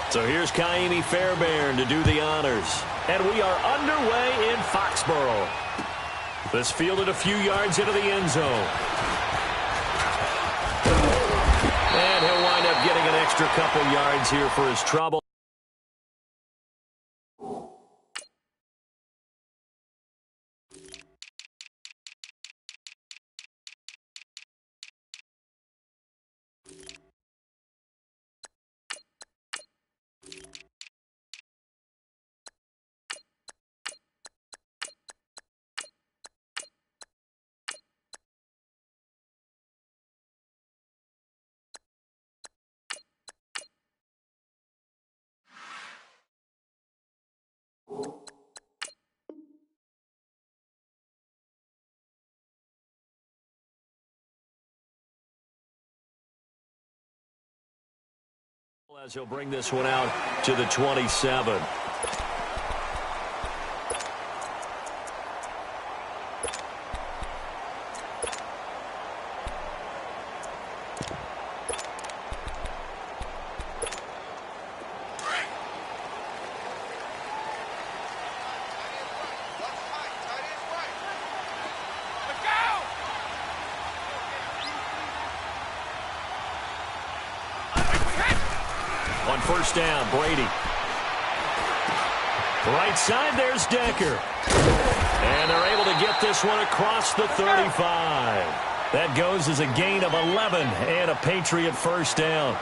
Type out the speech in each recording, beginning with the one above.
So here's Kaimi Fairbairn to do the honors. And we are underway in Foxborough. This fielded a few yards into the end zone. And he'll wind up getting an extra couple yards here for his trouble. As he'll bring this one out to the 27. On first down, Brady. Right side, there's Decker. And they're able to get this one across the 35. That goes as a gain of 11 and a Patriot first down.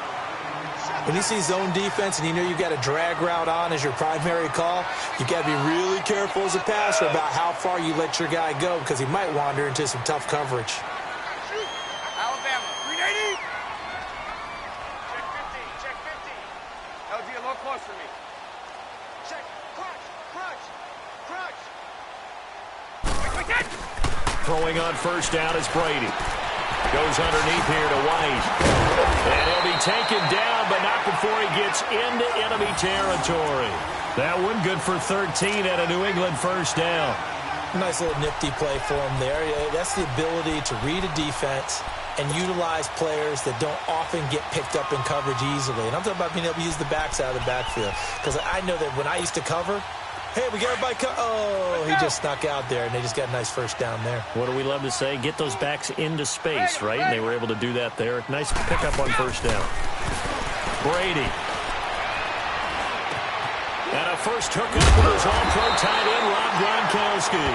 When you see zone defense and you know you've got a drag route on as your primary call, you've got to be really careful as a passer about how far you let your guy go because he might wander into some tough coverage. Alabama, 380. Check 50. LG a little close for me. Check, crunch. Throwing on first down is Brady. Goes underneath here to White. And he'll be taken down, but not before he gets into enemy territory. That one good for 13 at a New England first down. Nice little nifty play for him there. That's the ability to read a defense and utilize players that don't often get picked up in coverage easily. And I'm talking about being able to use the backs out of the backfield. Because I know that when I used to cover, hey, we got everybody he just snuck out there, and they just got a nice first down there. What do we love to say? Get those backs into space, right? And they were able to do that there. Nice pickup on first down. Brady. And a first hookup with his all-pro tight end, Rob Gronkowski.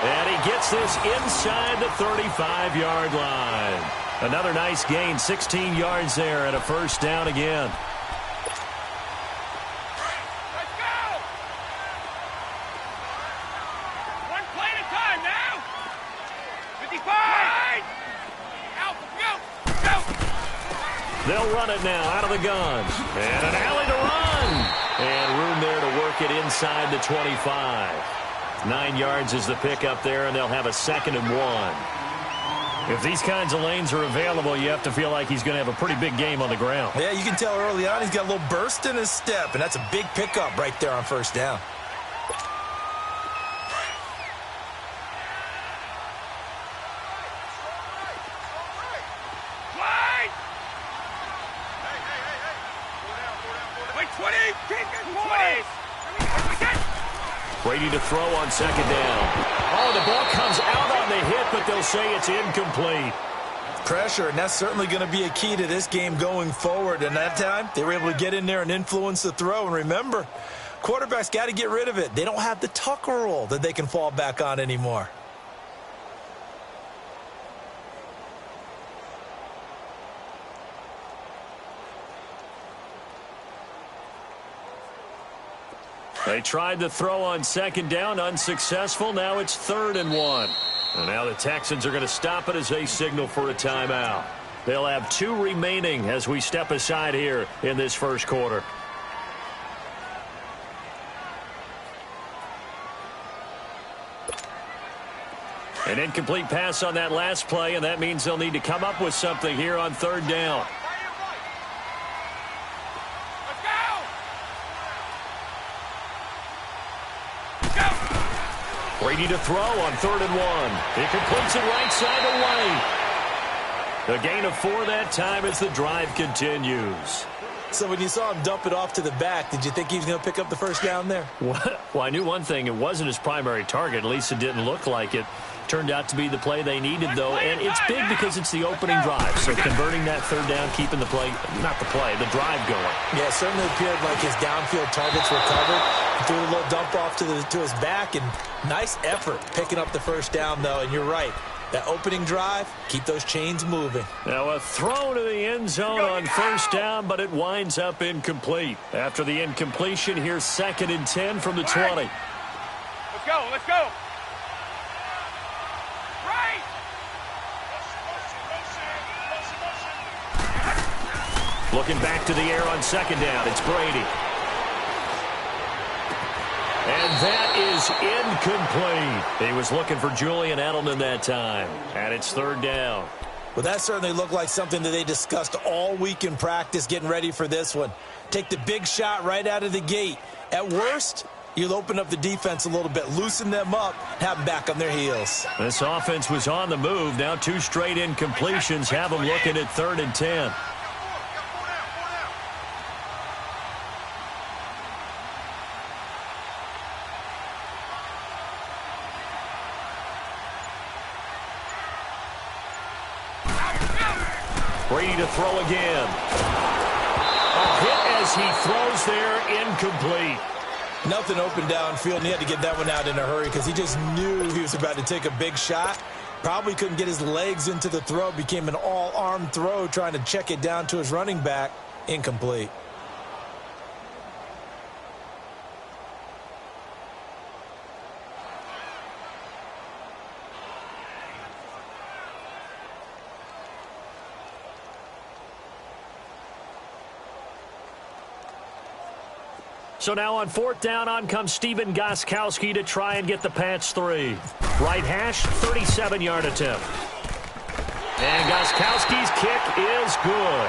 And he gets this inside the 35-yard line. Another nice gain, 16 yards there and a first down again. Let's go! One play at a time now. 55! Out, go! They'll run it now out of the gun. And an alley to run. And room there to work it inside the 25. 9 yards is the pickup there, and they'll have a 2nd and 1. If these kinds of lanes are available, you have to feel like he's going to have a pretty big game on the ground. Yeah, you can tell early on he's got a little burst in his step, and that's a big pickup right there on first down. Brady to throw on 2nd down. Oh, the ball comes out on the hit, but they'll say it's incomplete. Pressure, and that's certainly going to be a key to this game going forward. And that time, they were able to get in there and influence the throw. And remember, quarterbacks got to get rid of it. They don't have the Tucker rule that they can fall back on anymore. They tried to throw on 2nd down, unsuccessful. Now it's 3rd and 1. And now the Texans are going to stop it as they signal for a timeout. They'll have 2 remaining as we step aside here in this first quarter. An incomplete pass on that last play, and that means they'll need to come up with something here on 3rd down. Brady to throw on 3rd and 1. He completes it right side to White. A gain of 4 that time as the drive continues. So when you saw him dump it off to the back, did you think he was going to pick up the first down there? Well, I knew one thing. It wasn't his primary target. At least it didn't look like it. Turned out to be the play they needed, though, and it's big because it's the opening drive. So converting that third down, keeping the play, not the play, the drive going. Yeah, it certainly appeared like his downfield targets were covered. He threw a little dump off to his back, and nice effort picking up the first down, though, and you're right. That opening drive, keep those chains moving. Now a throw to the end zone on first down, but it winds up incomplete. After the incompletion, here's 2nd and 10 from the 20. Let's go, let's go. Right. Looking back to the air on 2nd down, it's Brady. And that is incomplete. He was looking for Julian Edelman that time. And it's 3rd down. Well, that certainly looked like something that they discussed all week in practice, getting ready for this one. Take the big shot right out of the gate. At worst, you'll open up the defense a little bit, loosen them up, have them back on their heels. This offense was on the move. Now 2 straight incompletions have them looking at 3rd and 10. Brady to throw again. A hit as he throws there, incomplete. Nothing open downfield, and he had to get that one out in a hurry because he just knew he was about to take a big shot. Probably couldn't get his legs into the throw. Became an all-arm throw trying to check it down to his running back. Incomplete. So now on 4th down, on comes Stephen Gostkowski to try and get the patch 3. Right hash, 37-yard attempt. And Gostkowski's kick is good.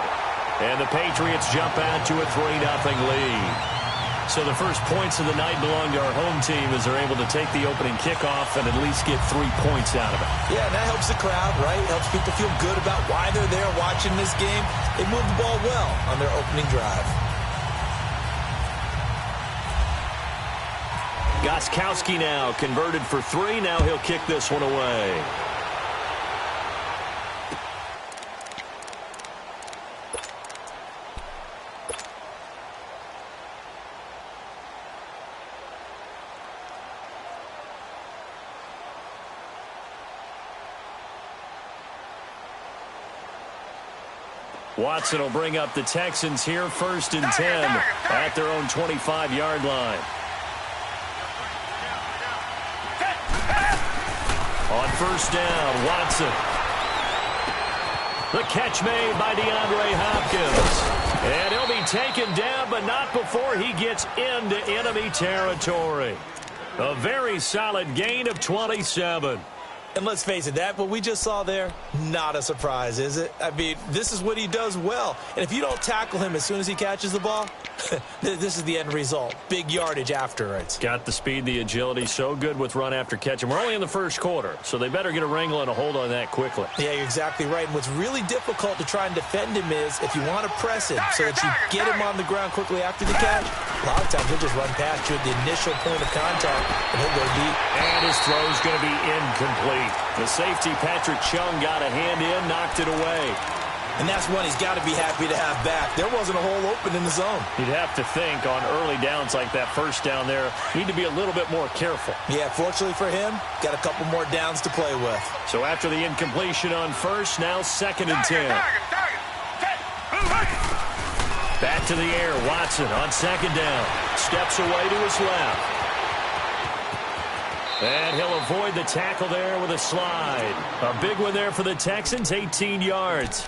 And the Patriots jump out to a 3-0 lead. So the first points of the night belong to our home team as they're able to take the opening kickoff and at least get 3 points out of it. Yeah, and that helps the crowd, right? Helps people feel good about why they're there watching this game. They moved the ball well on their opening drive. Gostkowski now converted for 3. Now he'll kick this one away. Watson will bring up the Texans here, 1st and 10 at their own 25-yard line. On 1st down, Watson. The catch made by DeAndre Hopkins. And he'll be taken down, but not before he gets into enemy territory. A very solid gain of 27. And let's face it, that what we just saw there, not a surprise, is it? I mean, this is what he does well. And if you don't tackle him as soon as he catches the ball, this is the end result. Big yardage afterwards. Got the speed, the agility, so good with run after catch. And we're only in the first quarter, so they better get a wrangle and a hold on that quickly. Yeah, you're exactly right. And what's really difficult to try and defend him is if you want to press him so that you get him on the ground quickly after the catch, a lot of times he'll just run past you at the initial point of contact, and he'll go deep. And his throw's going to be incomplete. The safety, Patrick Chung, got a hand in, knocked it away. And that's one he's got to be happy to have back. There wasn't a hole open in the zone. You'd have to think on early downs like that first down there, need to be a little bit more careful. Yeah, fortunately for him, got a couple more downs to play with. So after the incompletion on 1st, now 2nd and 10. Back to the air, Watson on 2nd down. Steps away to his left. And he'll avoid the tackle there with a slide. A big one there for the Texans, 18 yards.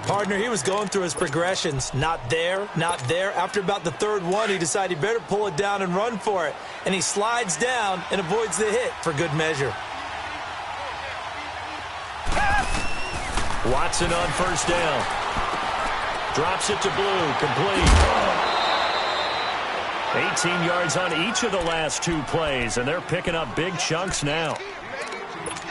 Partner, he was going through his progressions. Not there, not there. After about the 3rd one, he decided he better pull it down and run for it. And he slides down and avoids the hit for good measure. Watson on 1st down. Drops it to Blue, complete. 18 yards on each of the last 2 plays, and they're picking up big chunks now.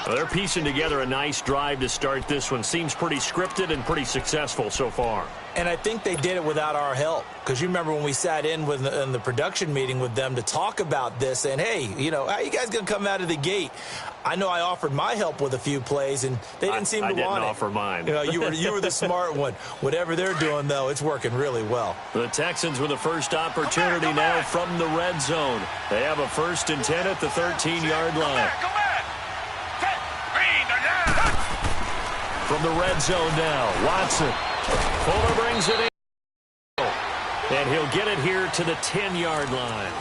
Well, they're piecing together a nice drive to start this one. Seems pretty scripted and pretty successful so far. And I think they did it without our help. Because you remember when we sat in the production meeting with them to talk about this, and, hey, you know, how are you guys going to come out of the gate? I know I offered my help with a few plays, and they didn't seem to want it. I didn't offer mine. You know, you were the smart one. Whatever they're doing, though, it's working really well. The Texans with the first opportunity now from the red zone. They have a 1st and 10 at the 13-yard line. From the red zone now, Watson. Fuller brings it in. And he'll get it here to the 10-yard line.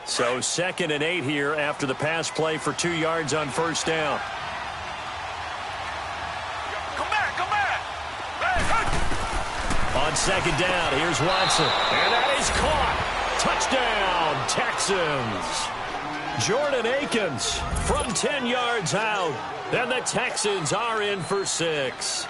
So 2nd and 8 here after the pass play for 2 yards on 1st down. On 2nd down, here's Watson. And that is caught. Touchdown, Texans. Jordan Akins from 10 yards out. And the Texans are in for 6.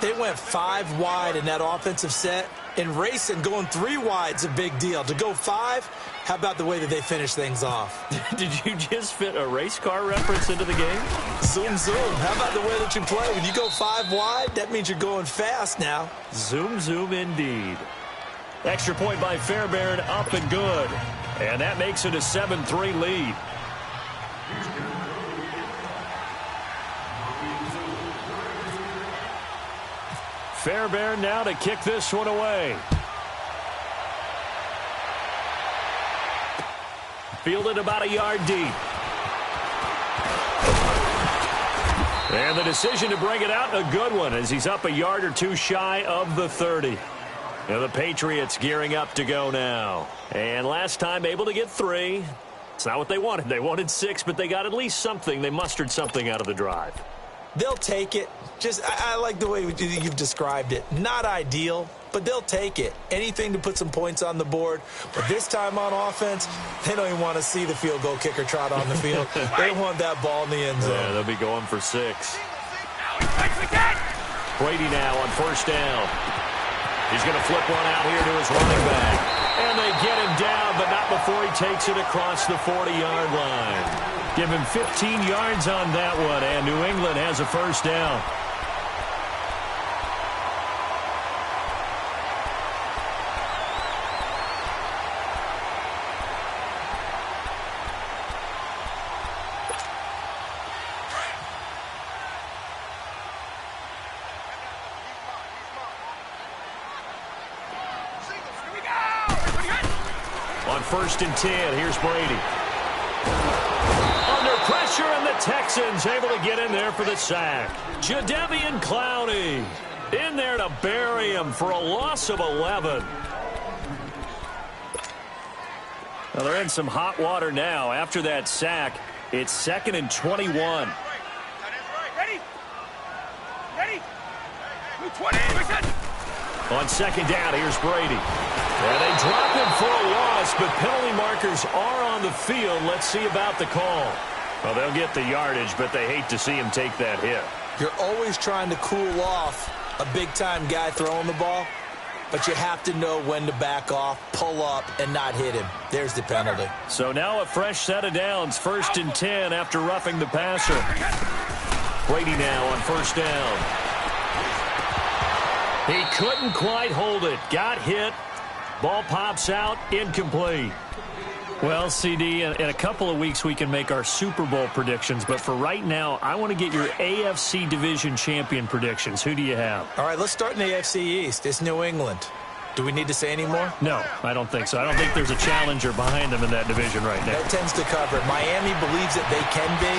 They went 5 wide in that offensive set. And racing, going 3 wide's a big deal. To go 5, how about the way that they finish things off? Did you just fit a race car reference into the game? Zoom, zoom. How about the way that you play? When you go 5 wide, that means you're going fast now. Zoom, zoom indeed. Extra point by Fairbairn, up and good. And that makes it a 7-3 lead. Fairbairn now to kick this one away. Fielded about a yard deep. And the decision to bring it out, a good one, as he's up a yard or 2 shy of the 30. Now the Patriots gearing up to go now. And last time able to get 3. It's not what they wanted. They wanted 6, but they got at least something. They mustered something out of the drive. They'll take it. I like the way you've described it. Not ideal, but they'll take it. Anything to put some points on the board. But this time on offense, they don't even want to see the field goal kicker trot on the field. They want that ball in the end zone. Yeah, they'll be going for 6. Brady now on 1st down. He's going to flip one out here to his running back. And they get him down, but not before he takes it across the 40-yard line. Give him 15 yards on that one, and New England has a 1st down. On 1st and 10, here's Brady. Under pressure, and the Texans able to get in there for the sack. Jadeveon Clowney in there to bury him for a loss of 11. Well, they're in some hot water now. After that sack, it's 2nd and 21. Ready? Ready? 20. On 2nd down, here's Brady. And they drop him for a loss, but penalty markers are on the field. Let's see about the call. Well, they'll get the yardage, but they hate to see him take that hit. You're always trying to cool off a big-time guy throwing the ball, but you have to know when to back off, pull up, and not hit him. There's the penalty. So now a fresh set of downs, 1st and 10 after roughing the passer. Brady now on 1st down. He couldn't quite hold it. Got hit. Ball pops out, incomplete. Well, CD, in a couple of weeks we can make our Super Bowl predictions, but for right now, I want to get your AFC Division Champion predictions. Who do you have? All right, let's start in the AFC East. It's New England. Do we need to say any more? No, I don't think so. I don't think there's a challenger behind them in that division right now. That tends to cover it. Miami believes that they can be.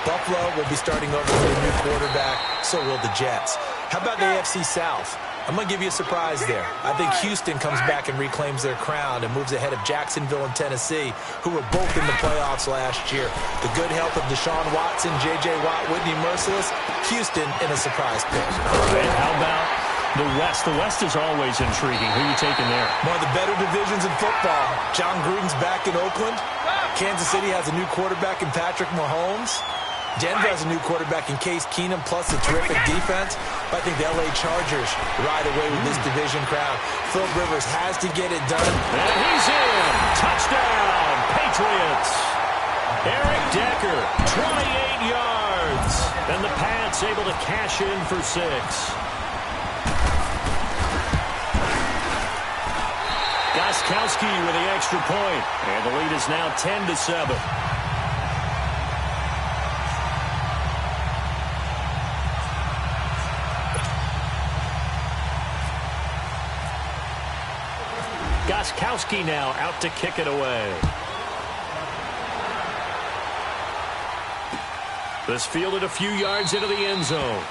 Buffalo will be starting over with a new quarterback. So will the Jets. How about the AFC South? I'm going to give you a surprise there. I think Houston comes back and reclaims their crown and moves ahead of Jacksonville and Tennessee, who were both in the playoffs last year. The good health of Deshaun Watson, J.J. Watt, Whitney Merciless, Houston in a surprise pick. And how about the West? The West is always intriguing. Who are you taking there? One of the better divisions in football. John Gruden's back in Oakland. Kansas City has a new quarterback in Patrick Mahomes. Denver has a new quarterback in Case Keenum, plus a terrific defense. But I think the L.A. Chargers ride away with this division crown. Phil Rivers has to get it done. And he's in. Touchdown, Patriots. Eric Decker, 28 yards. And the Pats able to cash in for 6. Gostkowski with the extra point. And the lead is now 10-7. Gostkowski now out to kick it away. This fielded a few yards into the end zone.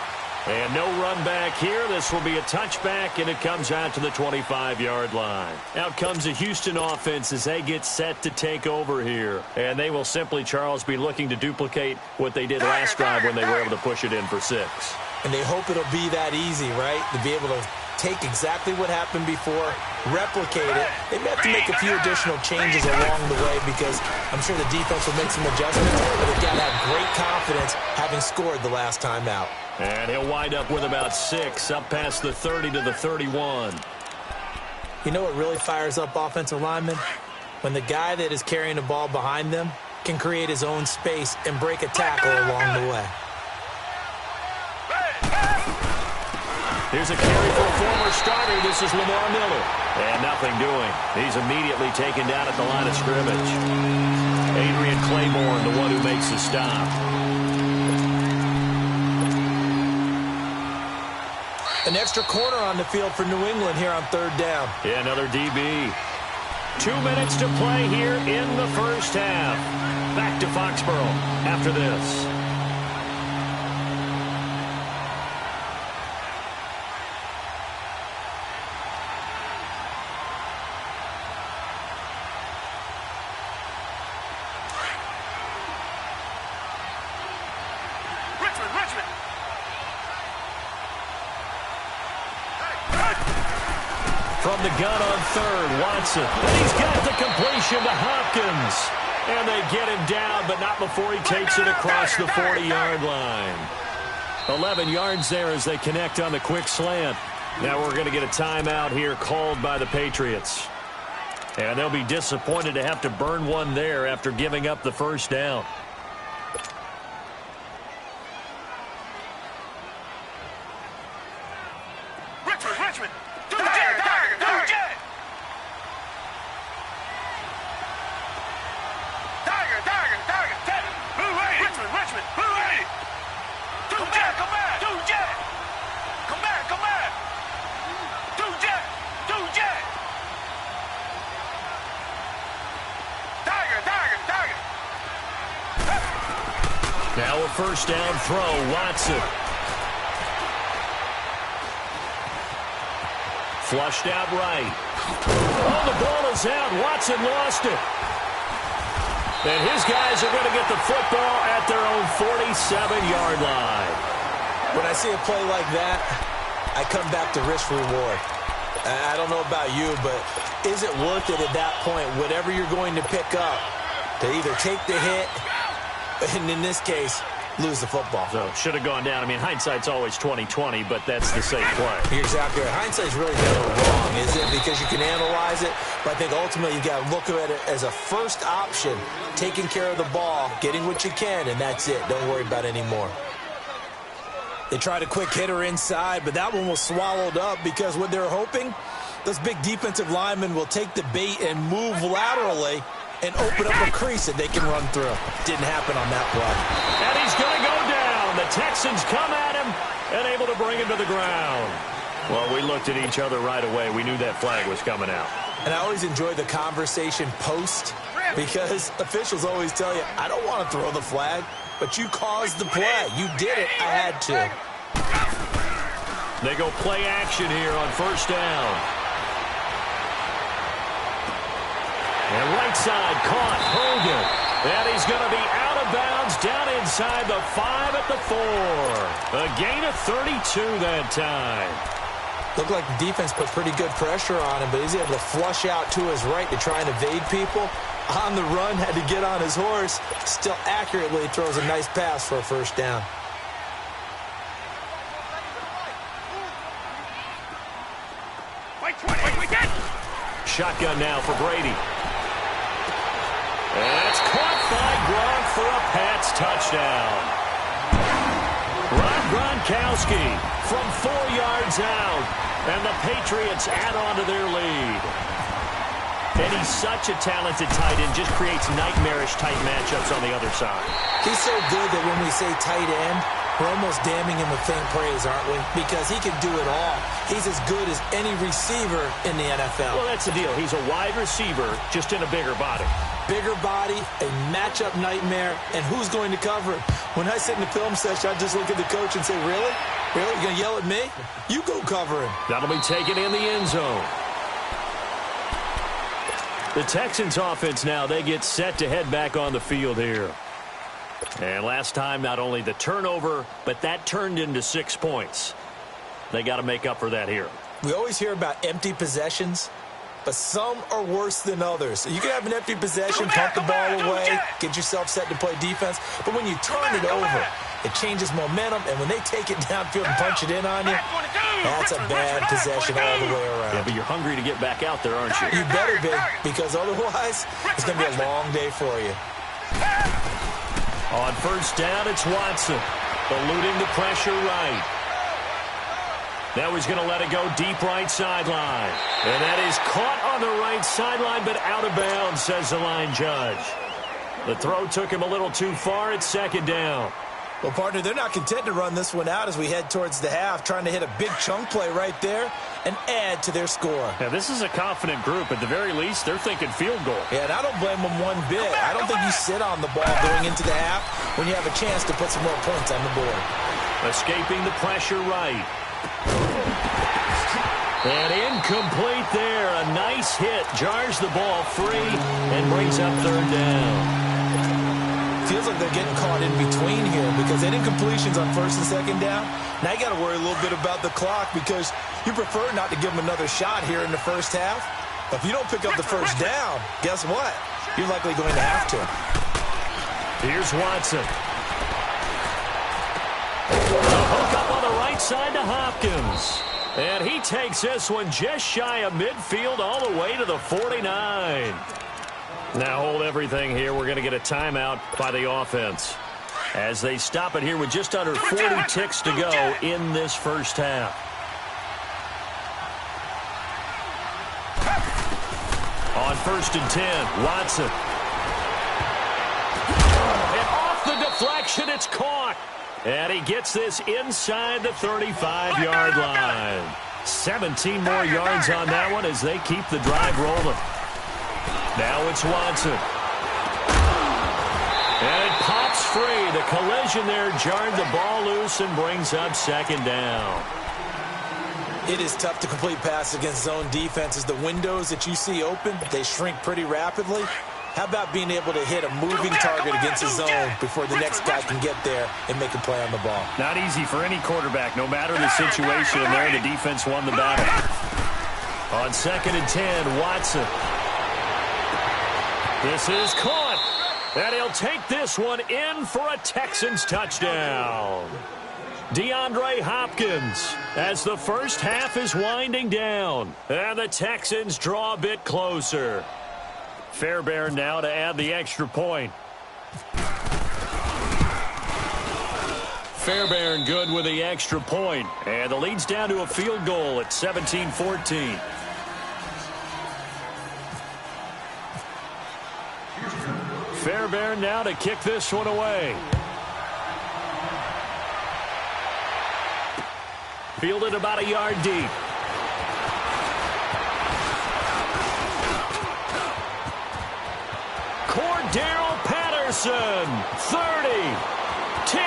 And no run back here. This will be a touchback, and it comes out to the 25-yard line. Out comes the Houston offense as they get set to take over here. And they will simply, Charles, be looking to duplicate what they did last drive when they were able to push it in for 6. And they hope it'll be that easy, right? To be able to take exactly what happened before, replicate it. They may have to make a few additional changes along the way because I'm sure the defense will make some adjustments, but they've got to have great confidence having scored the last time out. And he'll wind up with about 6, up past the 30 to the 31. You know what really fires up offensive linemen? When the guy that is carrying the ball behind them can create his own space and break a tackle along the way. Here's a carry for a former starter. This is Lamar Miller. And nothing doing. He's immediately taken down at the line of scrimmage. Adrian Claiborne, the one who makes the stop. An extra corner on the field for New England here on 3rd down. Yeah, another DB. 2 minutes to play here in the first half. Back to Foxborough after this. From the gun on 3rd, Watson. And he's got the completion to Hopkins. And they get him down, but not before he takes it across the 40-yard line. 11 yards there as they connect on the quick slant. Now we're going to get a timeout here called by the Patriots. And they'll be disappointed to have to burn one there after giving up the first down. Richmond. Now a first down throw, Watson. Flushed out right. Oh, the ball is out. Watson lost it. And his guys are going to get the football at their own 47-yard line. When I see a play like that, I come back to risk reward. I don't know about you, but is it worth it at that point, whatever you're going to pick up, to either take the hit, and in this case, lose the football? So should have gone down. I mean, hindsight's always 20/20, but that's the safe play. You're exactly right. Hindsight's really never wrong, is it? Because you can analyze it, but I think ultimately you got to look at it as a first option, taking care of the ball, getting what you can, and that's it. Don't worry about any more. They tried a quick hitter inside, but that one was swallowed up because what they're hoping, those big defensive linemen will take the bait and move laterally and open up a crease that they can run through. Didn't happen on that play. And he's going to go down. The Texans come at him and able to bring him to the ground. Well, we looked at each other right away. We knew that flag was coming out. And I always enjoy the conversation post because officials always tell you, I don't want to throw the flag, but you caused the play. You did it. I had to. They go play action here on first down. And right side caught Hogan. And he's going to be out of bounds down inside the 5 at the 4. A gain of 32 that time. Looked like the defense put pretty good pressure on him, but he's able to flush out to his right to try and evade people. on the run, had to get on his horse. Still accurately throws a nice pass for a first down. Shotgun now for Brady. And it's caught by Gronk for a Pats touchdown. Rob Gronkowski from 4 yards out. And the Patriots add on to their lead. And he's such a talented tight end, just creates nightmarish tight matchups on the other side. He's so good that when we say tight end, we're almost damning him with faint praise, aren't we? Because he can do it all. He's as good as any receiver in the NFL. Well, that's the deal. He's a wide receiver, just in a bigger body. Bigger body, a matchup nightmare, and who's going to cover him? When I sit in the film session, I just look at the coach and say, really? Really? You going to yell at me? You go cover him. That'll be taken in the end zone. The Texans offense now, they get set to head back on the field here. And last time, not only the turnover, but that turned into 6 points. They got to make up for that here. We always hear about empty possessions, but some are worse than others. You can have an empty possession, pump the ball away, get yourself set to play defense, but when you turn it over, it changes momentum, and when they take it downfield and punch it in on you, that's a bad possession all the way around. Yeah, but you're hungry to get back out there, aren't you? You better be, because otherwise, it's going to be a long day for you. On first down, it's Watson, eluding the pressure right. Now he's going to let it go deep right sideline. And that is caught on the right sideline, but out of bounds, says the line judge. The throw took him a little too far. It's second down. Well, partner, they're not content to run this one out as we head towards the half, trying to hit a big chunk play right there and add to their score. Yeah, this is a confident group. At the very least, they're thinking field goal. Yeah, and I don't blame them one bit. I don't think you sit on the ball going into the half when you have a chance to put some more points on the board. Escaping the pressure right. And incomplete there. A nice hit. Jars the ball free and brings up third down. Feels like they're getting caught in between here because they didn't completions on first and second down. Now you got to worry a little bit about the clock because you prefer not to give them another shot here in the first half. But if you don't pick up the first down, guess what? You're likely going to have to. Here's Watson. The hook up on the right side to Hopkins. And he takes this one just shy of midfield all the way to the 49. Now hold everything here. We're going to get a timeout by the offense as they stop it here with just under 40 ticks to go in this first half. On first and 10, Watson. And off the deflection, it's caught. And he gets this inside the 35-yard line. 17 more yards on that one as they keep the drive rolling. Now it's Watson. And it pops free. The collision there jarred the ball loose and brings up second down. It is tough to complete passes against zone defenses. The windows that you see open, they shrink pretty rapidly. How about being able to hit a moving target against a zone before the next guy can get there and make a play on the ball? Not easy for any quarterback, no matter the situation. And there, the defense won the battle. On second and 10, Watson. This is caught. And he'll take this one in for a Texans touchdown. DeAndre Hopkins as the first half is winding down. And the Texans draw a bit closer. Fairbairn now to add the extra point. Fairbairn good with the extra point. And the lead's down to a field goal at 17-14. Fairbairn now to kick this one away. Fielded about a yard deep. Cordero Patterson, 30, 10,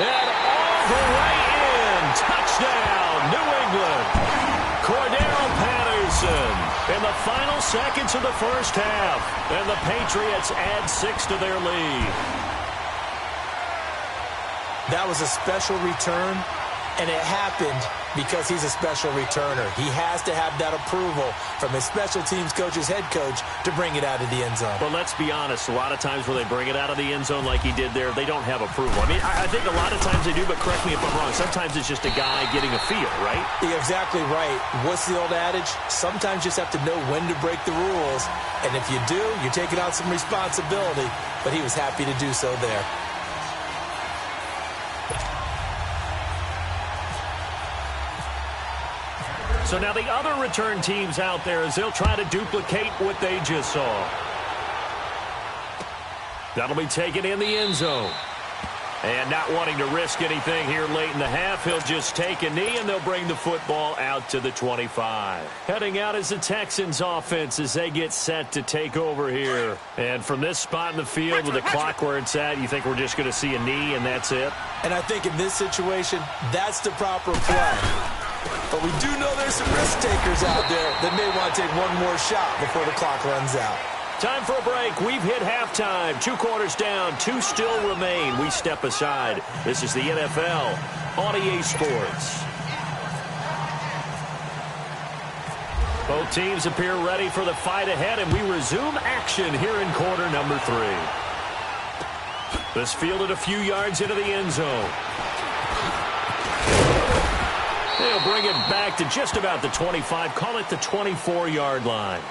and all the way in. Touchdown, New England. Cordero Patterson in the final seconds of the first half. And the Patriots add 6 to their lead. That was a special return And it happened because he's a special returner. He has to have that approval from his special teams coach's head coach to bring it out of the end zone. But let's be honest, a lot of times when they bring it out of the end zone like he did there, they don't have approval. I mean, I think a lot of times they do, but correct me if I'm wrong. Sometimes it's just a guy getting a feel, right? You're exactly right. What's the old adage? Sometimes you just have to know when to break the rules. And if you do, you're taking on some responsibility. But he was happy to do so there. So now the other return teams out there as they'll try to duplicate what they just saw. That'll be taken in the end zone. And not wanting to risk anything here late in the half, he'll just take a knee and they'll bring the football out to the 25. Heading out is the Texans offense as they get set to take over here. And from this spot in the field with the clock where it's at, you think we're just going to see a knee and that's it? And I think in this situation, that's the proper play. But we do know there's some risk takers out there that may want to take one more shot before the clock runs out. Time for a break. We've hit halftime. 2 quarters down. 2 still remain. We step aside. This is the NFL on EA Sports. Both teams appear ready for the fight ahead, and we resume action here in quarter number 3. This fielded a few yards into the end zone. They'll bring it back to just about the 25. Call it the 24-yard line.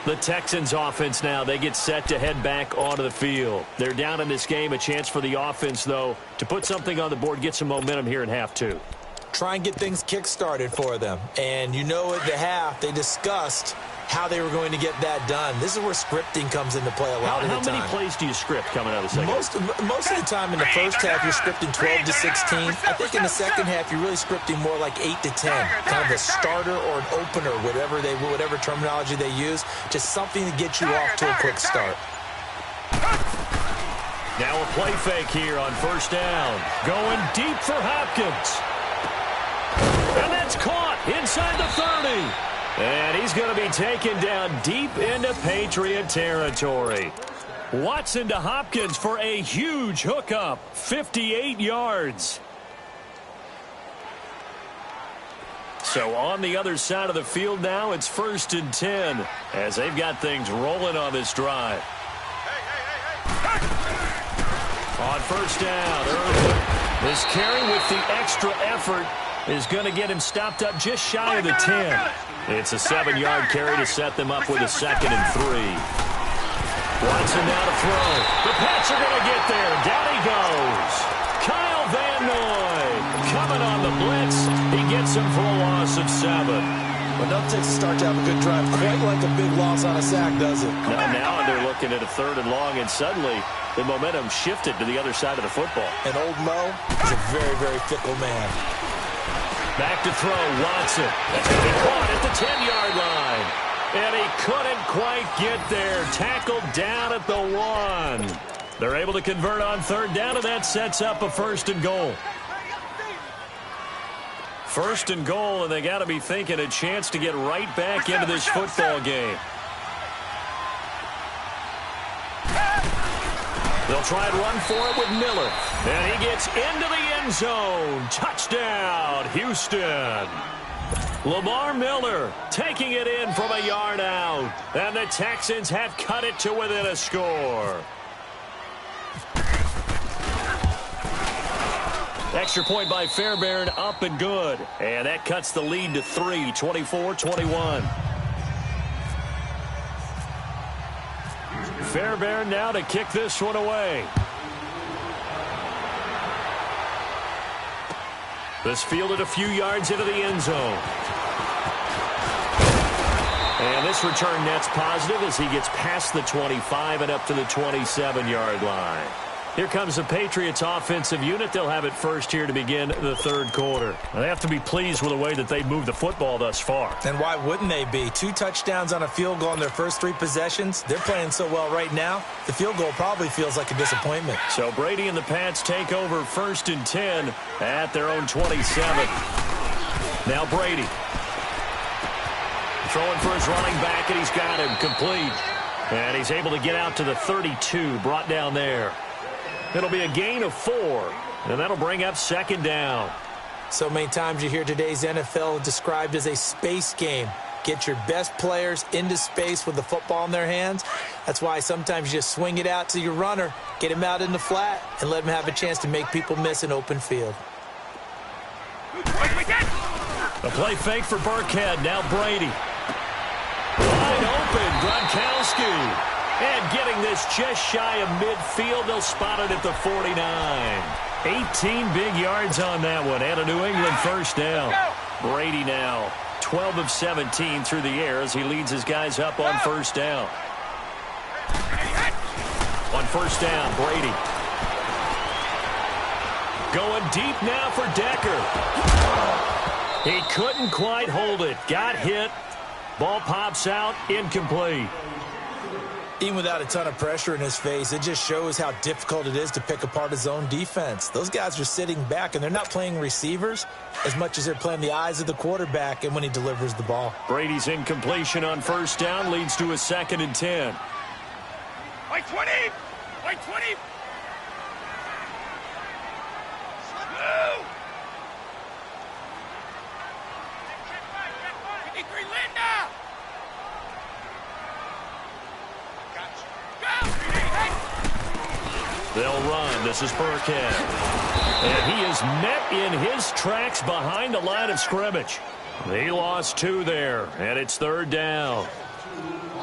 The Texans offense now, they get set to head back onto the field. They're down in this game. A chance for the offense, though, to put something on the board, get some momentum here in half 2. Try and get things kick-started for them. And you know at the half, they discussed how they were going to get that done. This is where scripting comes into play a lot of the time. How many plays do you script coming out of the second? Most of the time in the first half, you're scripting 12 to 16. I think in the second half, you're really scripting more like 8 to 10. Kind of a starter or an opener, whatever terminology they use. Just something to get you off to a quick start. Now a play fake here on first down. Going deep for Hopkins. And that's caught inside the 30. And he's going to be taken down deep into Patriot territory. Watson to Hopkins for a huge hookup. 58 yards. So on the other side of the field now, it's 1st and 10 as they've got things rolling on this drive. On first down, Irvin. This carry with the extra effort is going to get him stopped up just shy of the 10. It's a 7-yard carry to set them up with a 2nd and 3. Watson now to throw. The Pats are going to get there. Down he goes. Kyle Van Noy coming on the blitz. He gets him for a loss of 7. But enough takes to start to have a good drive. Quite like a big loss on a sack, does it? Now they're looking at a 3rd and long, and suddenly the momentum shifted to the other side of the football. And old Mo is a very, very fickle man. Back to throw, Watson. That's going to be caught at the 10-yard line. And he couldn't quite get there. Tackled down at the 1. They're able to convert on 3rd down, and that sets up a 1st and goal. 1st and goal, and they got to be thinking a chance to get right back into this football game. They'll try and run for it with Miller. And he gets into the end zone. Touchdown, Houston. Lamar Miller taking it in from a yard out. And the Texans have cut it to within a score. Extra point by Fairbairn, up and good. And that cuts the lead to 3, 24-21. Fairbairn now to kick this one away. This fielded a few yards into the end zone. And this return net's positive as he gets past the 25 and up to the 27-yard line. Here comes the Patriots offensive unit. They'll have it first here to begin the 3rd quarter. They have to be pleased with the way that they've moved the football thus far. And why wouldn't they be? 2 touchdowns on a field goal in their first 3 possessions. They're playing so well right now, the field goal probably feels like a disappointment. So Brady and the Pats take over 1st and 10 at their own 27. Now Brady. Throwing for his running back, and he's got him complete. And he's able to get out to the 32, brought down there. It'll be a gain of 4, and that'll bring up 2nd down. So many times you hear today's NFL described as a space game. Get your best players into space with the football in their hands. That's why sometimes you just swing it out to your runner, get him out in the flat, and let him have a chance to make people miss an open field. A play fake for Burkhead. Now Brady. Wide open, Gronkowski. And getting this just shy of midfield, they'll spot it at the 49. 18 big yards on that one, and a New England first down. Brady now 12 of 17 through the air as he leads his guys up on first down. On first down, Brady. Going deep now for Decker. He couldn't quite hold it. Got hit. Ball pops out, incomplete. Even without a ton of pressure in his face, it just shows how difficult it is to pick apart his own defense. Those guys are sitting back, and they're not playing receivers as much as they're playing the eyes of the quarterback and when he delivers the ball. Brady's incompletion on first down leads to a 2nd and 10. Wait 20! Wait 20! They'll run. This is Burkhead. And he is met in his tracks behind the line of scrimmage. He lost 2 there, and it's 3rd down.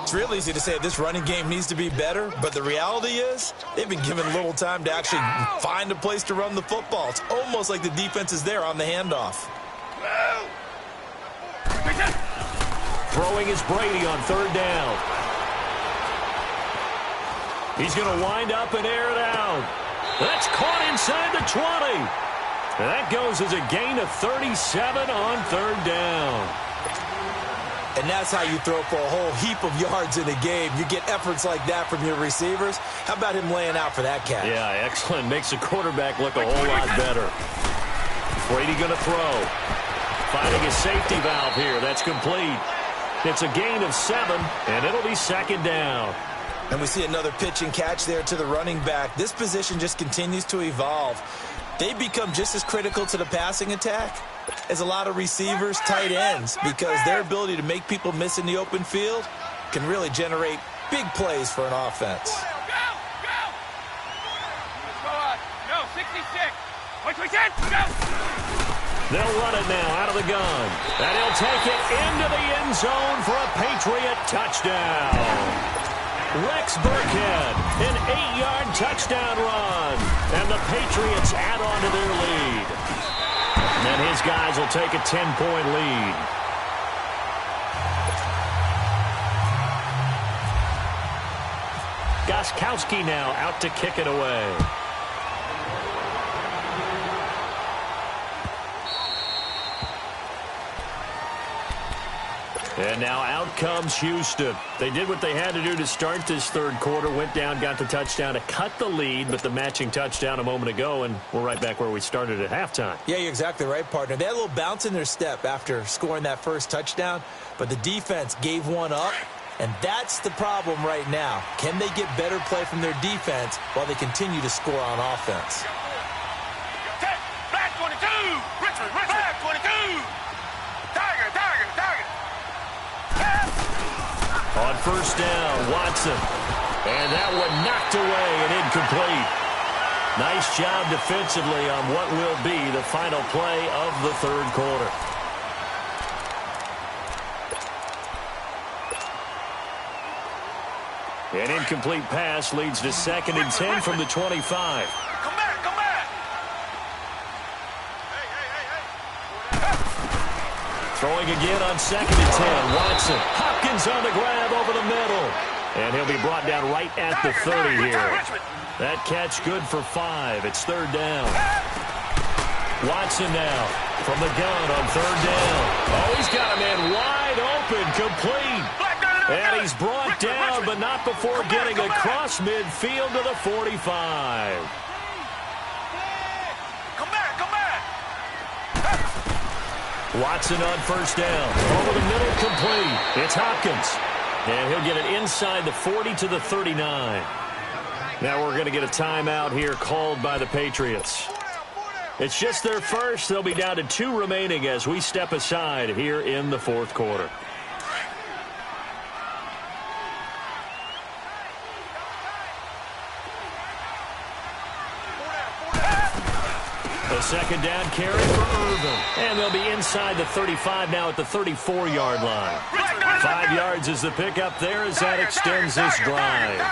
It's real easy to say this running game needs to be better, but the reality is they've been given little time to actually find a place to run the football. It's almost like the defense is there on the handoff. Throwing is Brady on 3rd down. He's going to wind up and air it out. That's caught inside the 20. And that goes as a gain of 37 on 3rd down. And that's how you throw for a whole heap of yards in a game. You get efforts like that from your receivers. How about him laying out for that catch? Yeah, excellent. Makes the quarterback look a whole lot better. Brady going to throw. Finding a safety valve here. That's complete. It's a gain of 7, and it'll be 2nd down. And we see another pitch and catch there to the running back. This position just continues to evolve. They become just as critical to the passing attack as a lot of receivers, tight ends, because their ability to make people miss in the open field can really generate big plays for an offense. No, 66. Wait, go! They'll run it now out of the gun. And he'll take it into the end zone for a Patriot touchdown. Rex Burkhead, an 8-yard touchdown run. And the Patriots add on to their lead. And his guys will take a 10-point lead. Gostkowski now out to kick it away. And now out comes Houston. They did what they had to do to start this 3rd quarter. Went down, got the touchdown to cut the lead, but the matching touchdown a moment ago, and we're right back where we started at halftime. Yeah, you're exactly right, partner. They had a little bounce in their step after scoring that first touchdown, but the defense gave one up, and that's the problem right now. Can they get better play from their defense while they continue to score on offense? Black 22! Richard, Black 22! Tiger! On first down, Watson. And that one knocked away and incomplete. Nice job defensively on what will be the final play of the 3rd quarter. An incomplete pass leads to 2nd and 10 from the 25. Come back! Throwing again on 2nd and 10. Watson. Hopkins on the grab over the middle. And he'll be brought down right at the 30 here. That catch good for 5. It's 3rd down. Watson now from the gun on 3rd down. Oh, he's got a man wide open, complete. And he's brought down, but not before getting across midfield to the 45. Come back! Watson on first down. Over the middle, complete. It's Hopkins. And he'll get it inside the 40 to the 39. Now we're going to get a timeout here called by the Patriots. It's just their first. They'll be down to 2 remaining as we step aside here in the fourth quarter. A second down carry for Irvin. And they'll be inside the 35 now at the 34-yard line. 5 yards is the pickup there as that extends this drive.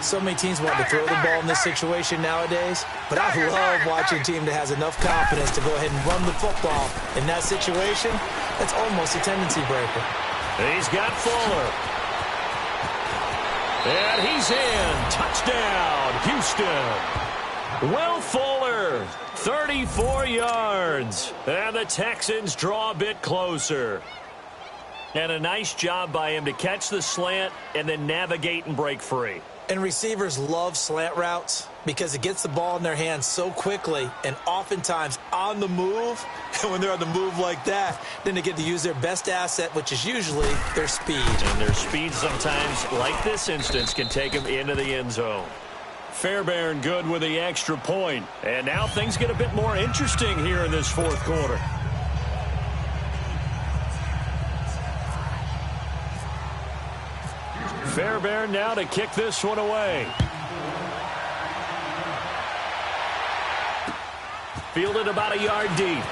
So many teams want to throw the ball in this situation nowadays, but I love watching a team that has enough confidence to go ahead and run the football. In that situation, that's almost a tendency breaker. He's got Fuller. And he's in. Touchdown, Houston. Will Fuller, 34 yards. And the Texans draw a bit closer. And a nice job by him to catch the slant and then navigate and break free. And receivers love slant routes because it gets the ball in their hands so quickly and oftentimes on the move. And when they're on the move like that, then they get to use their best asset, which is usually their speed. And their speed sometimes, like this instance, can take them into the end zone. Fairbairn good with the extra point. And now things get a bit more interesting here in this fourth quarter. Fairbairn now to kick this one away. Fielded about a yard deep.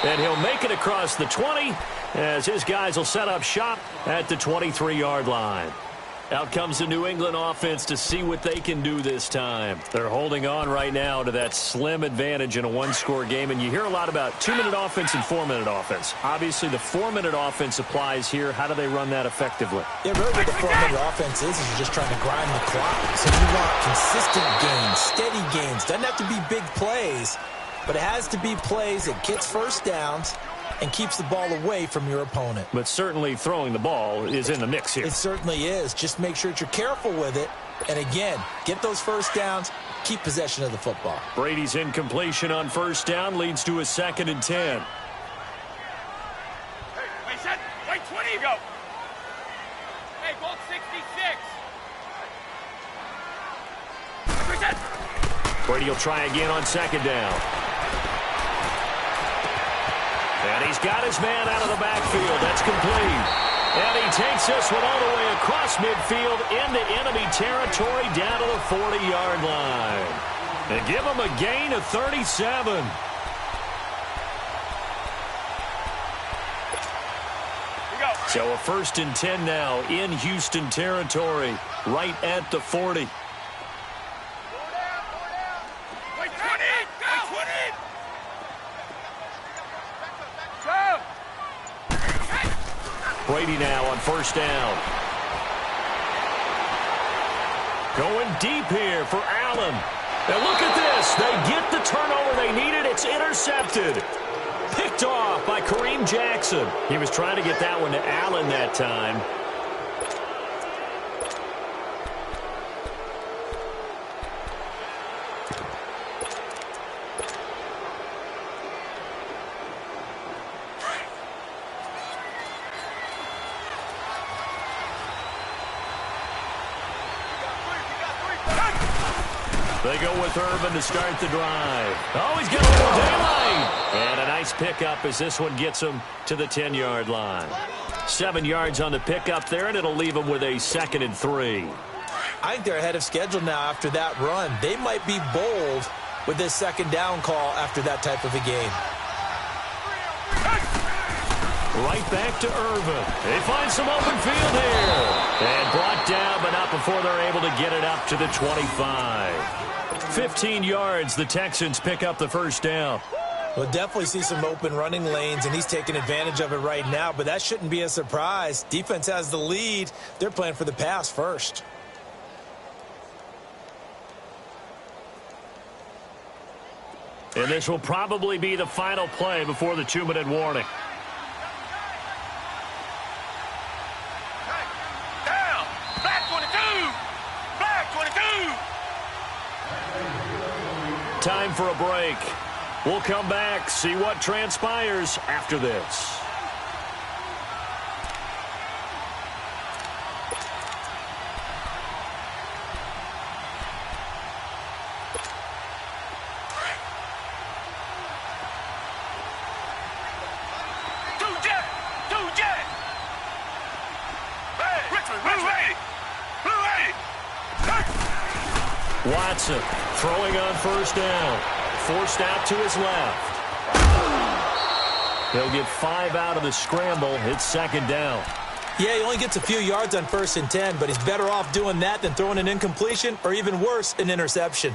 And he'll make it across the 20 as his guys will set up shop at the 23-yard line. Out comes the New England offense to see what they can do this time. They're holding on right now to that slim advantage in a one-score game, and you hear a lot about 2-minute offense and 4-minute offense. Obviously, the 4-minute offense applies here. How do they run that effectively? Yeah, really what the 4-minute offense is you're just trying to grind the clock. So you want consistent gains, steady gains. Doesn't have to be big plays, but it has to be plays that gets first downs and keeps the ball away from your opponent. But certainly throwing the ball is in the mix here. It certainly is. Just make sure that you're careful with it. And again, get those first downs, keep possession of the football. Brady's incompletion on first down leads to a 2nd and 10. Hey, wait, set. Wait, 20, go. Hey, goal 66. Reset. Brady will try again on 2nd down. And he's got his man out of the backfield. That's complete. And he takes this one all the way across midfield into enemy territory down to the 40-yard line. And give him a gain of 37. So a 1st and 10 now in Houston territory, right at the 40. Brady now on first down. Going deep here for Allen. And look at this. They get the turnover they needed. It's intercepted. Picked off by Kareem Jackson. He was trying to get that one to Allen that time. They go with Irvin to start the drive. Oh, he's got a little daylight. And a nice pickup as this one gets him to the 10-yard line. 7 yards on the pickup there, and it'll leave him with a 2nd and 3. I think they're ahead of schedule now after that run. They might be bold with this 2nd down call after that type of a game. Right back to Irvin. They find some open field here. And brought down, but not before they're able to get it up to the 25. 15 yards, the Texans pick up the first down. We'll definitely see some open running lanes, and he's taking advantage of it right now, but that shouldn't be a surprise. Defense has the lead. They're playing for the pass first. And this will probably be the final play before the 2-minute warning. Down. Back 22. Back 22. Time for a break. We'll come back, see what transpires after this. Watson throwing on first down. Forced out to his left. He'll get 5 out of the scramble. It's second down. Yeah, he only gets a few yards on 1st and 10, but he's better off doing that than throwing an incompletion or even worse, an interception.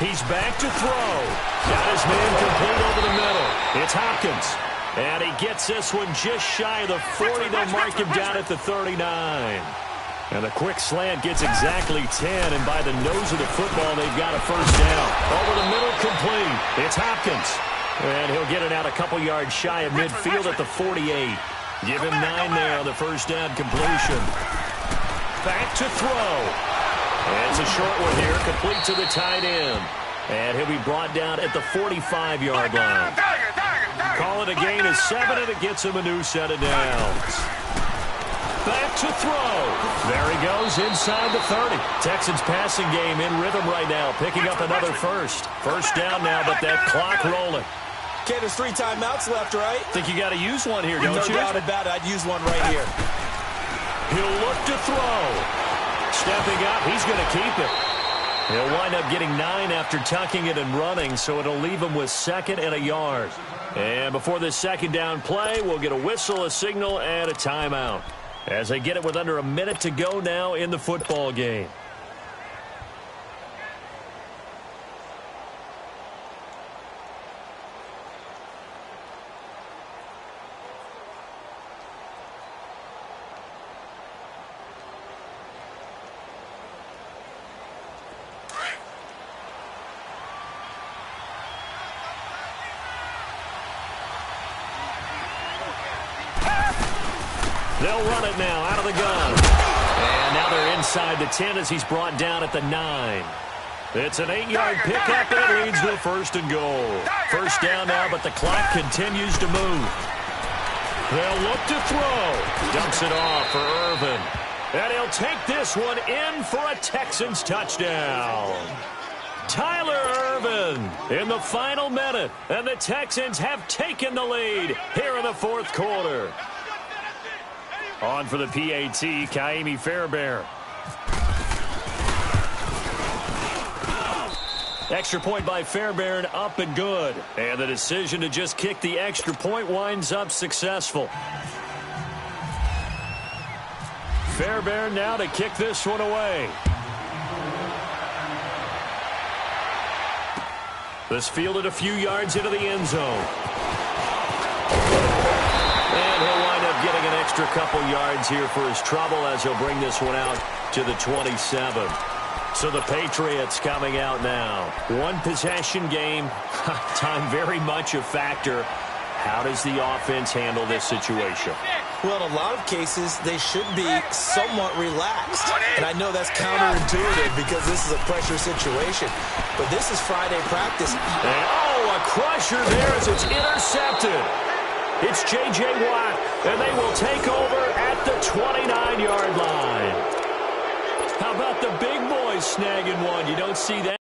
He's back to throw. Got his man complete over the middle. It's Hopkins. And he gets this one just shy of the 40. They'll mark him down at the 39. And a quick slant gets exactly 10. And by the nose of the football, they've got a first down. Over the middle, complete. It's Hopkins. And he'll get it out a couple yards shy of midfield at the 48. Give him 9 there on the first down completion. Back to throw. And it's a short one here, complete to the tight end. And he'll be brought down at the 45-yard line. Call it a gain of 7, and it gets him a new set of downs. Back to throw. There he goes inside the 30. Texans passing game in rhythm right now, picking up another first. First down now, but that clock rolling. Okay, there's 3 timeouts left, right? Think you got to use one here, don't you? No doubt about it. I'd use one right here. He'll look to throw. Stepping up, he's going to keep it. He'll wind up getting 9 after tucking it and running, so it'll leave him with 2nd and a yard. And before this second down play, we'll get a whistle, a signal, and a timeout. As they get it with under a minute to go now in the football game. They'll run it now out of the gun. And now they're inside the 10 as he's brought down at the 9. It's an 8-yard pickup, and it leads to a 1st and goal. First down now, but the clock continues to move. They'll look to throw. Dumps it off for Irvin. And he'll take this one in for a Texans touchdown. Tyler Irvin in the final minute. And the Texans have taken the lead here in the 4th quarter. On for the PAT, Kaimi Fairbairn. Extra point by Fairbairn, up and good. And the decision to just kick the extra point winds up successful. Fairbairn now to kick this one away. This fielded a few yards into the end zone. And he'll wind up getting an extra couple yards here for his trouble as he'll bring this one out to the 27. So the Patriots coming out now. One possession game. Time very much a factor. How does the offense handle this situation? Well, in a lot of cases, they should be somewhat relaxed. And I know that's counterintuitive because this is a pressure situation. But this is Friday practice. And, oh, a crusher there as it's intercepted. It's J.J. Watt, and they will take over at the 29-yard line. How about the big boys snagging one? You don't see that.